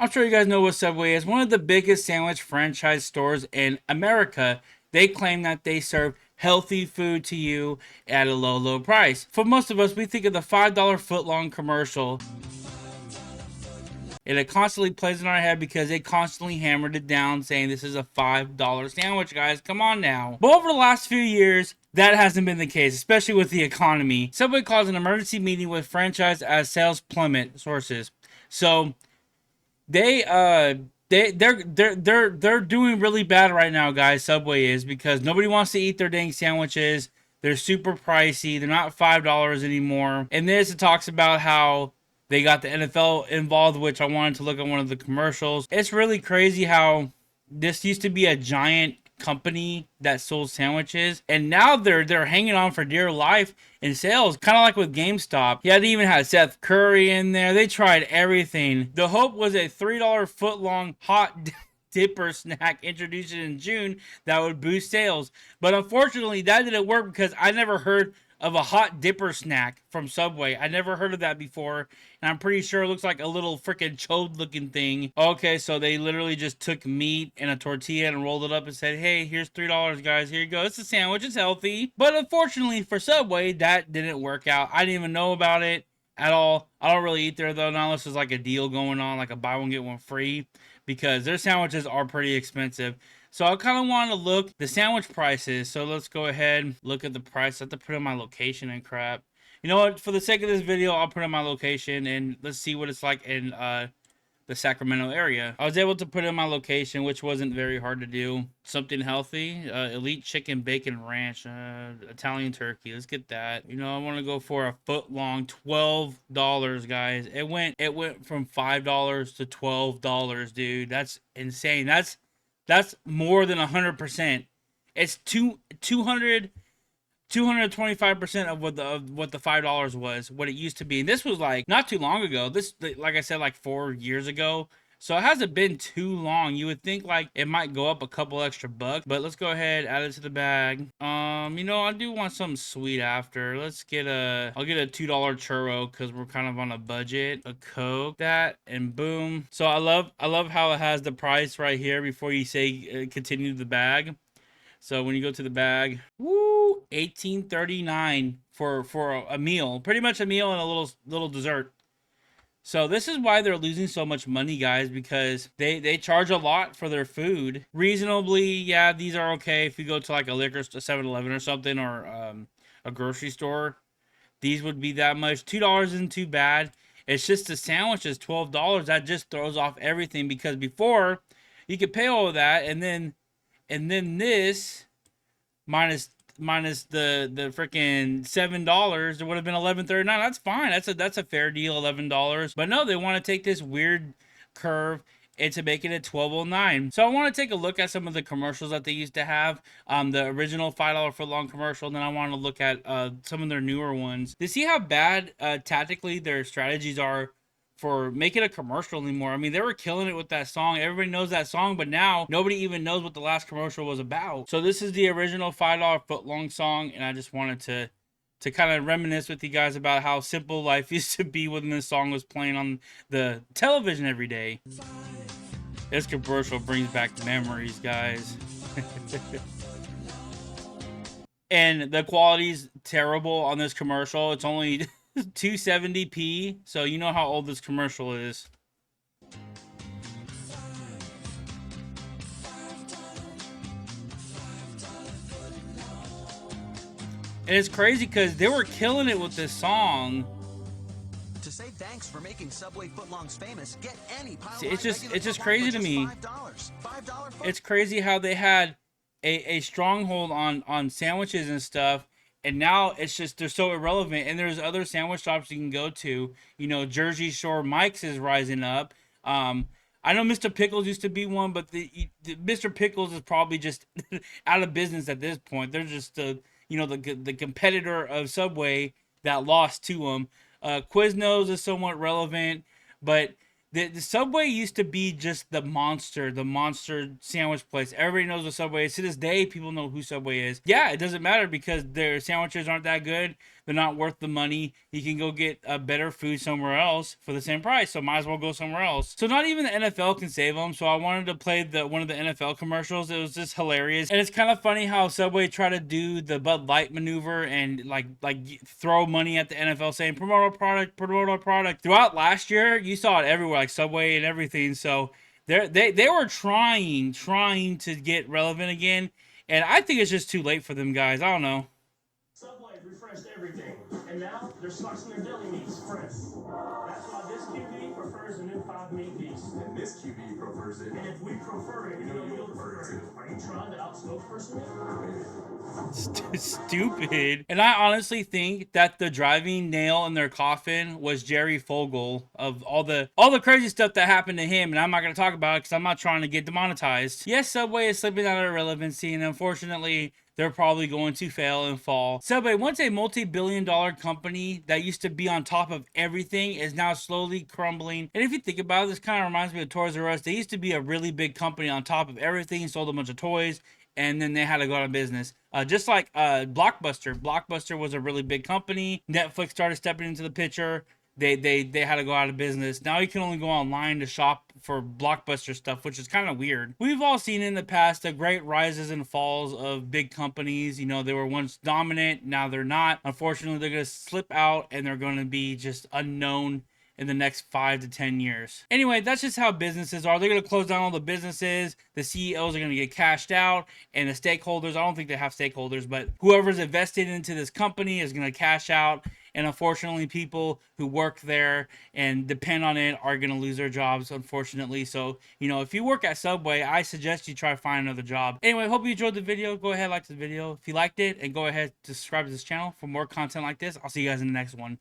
I'm sure you guys know what Subway is. One of the biggest sandwich franchise stores in America. They claim that they serve healthy food to you at a low, low price. For most of us, we think of the $5 footlong commercial. And it constantly plays in our head because they constantly hammered it down saying this is a $5 sandwich, guys. Come on now. But over the last few years, that hasn't been the case, especially with the economy. Subway calls an emergency meeting with franchise as sales plummet sources. So they they're doing really bad right now, guys. Subway is, because nobody wants to eat their dang sandwiches. They're super pricey. They're not $5 anymore. And this, it talks about how they got the NFL involved, which I wanted to look at one of the commercials. It's really crazy how this used to be a giant company that sold sandwiches, and now they're hanging on for dear life in sales, kind of like with GameStop. Yeah, they even had Seth Curry in there. They tried everything. The hope was a $3 foot long hot dipper snack introduced in June that would boost sales, but unfortunately that didn't work because I never heard of a hot dipper snack from Subway. I never heard of that before, and I'm pretty sure it looks like a little freaking chode looking thing. Okay, so they literally just took meat and a tortilla and rolled it up and said, hey, here's $3, guys. Here you go. It's a sandwich. It's healthy. But unfortunately for Subway, that didn't work out. I didn't even know about it at all. I don't really eat there, though, now unless there's like a deal going on, like a buy one, get one free, because their sandwiches are pretty expensive. So I kind of want to look the sandwich prices. So let's go ahead and look at the price. I have to put in my location and crap. You know what? For the sake of this video, I'll put in my location and let's see what it's like in the Sacramento area. I was able to put in my location, which wasn't very hard to do. Something healthy, elite chicken bacon ranch, Italian turkey. Let's get that. You know, I want to go for a foot long, $12, guys. It went from $5 to $12, dude. That's insane. That's more than 100%. It's 225% of what the $5 was, what it used to be. And this was like not too long ago. This, like I said, like 4 years ago. So it hasn't been too long. You would think like it might go up a couple extra bucks, but let's go ahead, add it to the bag. You know, I do want something sweet after. I'll get a $2 churro because we're kind of on a budget. A Coke, that, and boom. So I love how it has the price right here before you say continue the bag. So when you go to the bag, woo, $18.39 for a meal, pretty much a meal and a little dessert. So this is why they're losing so much money, guys, because they charge a lot for their food. Reasonably, yeah, these are okay. If you go to like a liquor store, 7-Eleven or something, or a grocery store, these would be that much. $2 isn't too bad. It's just the sandwich is $12. That just throws off everything, because before you could pay all of that and then this minus the freaking $7, it would have been $11.39. That's fine. That's a fair deal, $11. But no, they want to take this weird curve and to make it at $12.09. So I want to take a look at some of the commercials that they used to have. The original $5 foot long commercial. And then I want to look at some of their newer ones to see how bad tactically their strategies are for making a commercial anymore. I mean, they were killing it with that song. Everybody knows that song, but now nobody even knows what the last commercial was about. So this is the original $5 foot long song, and I just wanted to kind of reminisce with you guys about how simple life used to be when this song was playing on the television every day. This commercial brings back memories, guys. And the quality's terrible on this commercial. It's only 270p, so you know how old this commercial is. And it's crazy because they were killing it with this song. To say thanks for making Subway footlongs famous, get any pile. See, it's just crazy to me. It's crazy how they had a stronghold on sandwiches and stuff, and now it's just they're so irrelevant. And there's other sandwich shops you can go to. You know, Jersey Shore Mike's is rising up. I know Mr. Pickles used to be one, but the Mr. Pickles is probably just out of business at this point. They're just the competitor of Subway that lost to them. Quiznos is somewhat relevant, but the Subway used to be just the monster sandwich place. Everybody knows what Subway is. To this day, people know who Subway is. Yeah, it doesn't matter because their sandwiches aren't that good. they're not worth the money. You can go get a better food somewhere else for the same price. So might as well go somewhere else. So not even the NFL can save them. So I wanted to play one of the NFL commercials. It was just hilarious, and it's kind of funny how Subway tried to do the Bud Light maneuver and like throw money at the NFL, saying promote our product, promote our product. Throughout last year, you saw it everywhere, like Subway and everything. So they were trying to get relevant again, and I think it's just too late for them guys. I don't know. Subway refreshed everything, and now they're slicing their deli meats fresh. That's why this QB prefers the new 5-meat piece. And this QB prefers it. And if we prefer it, you know you'll prefer it too. Are you trying to outspokesperson it? Stupid. And I honestly think that the driving nail in their coffin was Jerry Fogel, of all the crazy stuff that happened to him, and I'm not going to talk about it because I'm not trying to get demonetized. Yes, Subway is slipping out of relevancy, and unfortunately they're probably going to fail and fall. Subway, once a multi-billion-dollar company that used to be on top of everything, is now slowly crumbling. And if you think about it, this kind of reminds me of Toys R Us. They used to be a really big company on top of everything, sold a bunch of toys, and then they had to go out of business. Just like Blockbuster. Blockbuster was a really big company. Netflix started stepping into the picture. They had to go out of business. Now you can only go online to shop for Blockbuster stuff, which is kind of weird. We've all seen in the past the great rises and falls of big companies. You know, they were once dominant, now they're not. Unfortunately, they're going to slip out and they're going to be just unknown in the next 5 to 10 years. Anyway, that's just how businesses are. They're going to close down all the businesses. The CEOs are going to get cashed out, and the stakeholders, I don't think they have stakeholders, but whoever's invested into this company is going to cash out. And unfortunately, people who work there and depend on it are going to lose their jobs, unfortunately. So, you know, if you work at Subway, I suggest you try to find another job. Anyway, hope you enjoyed the video. Go ahead, like the video if you liked it, and go ahead, subscribe to this channel for more content like this. I'll see you guys in the next one.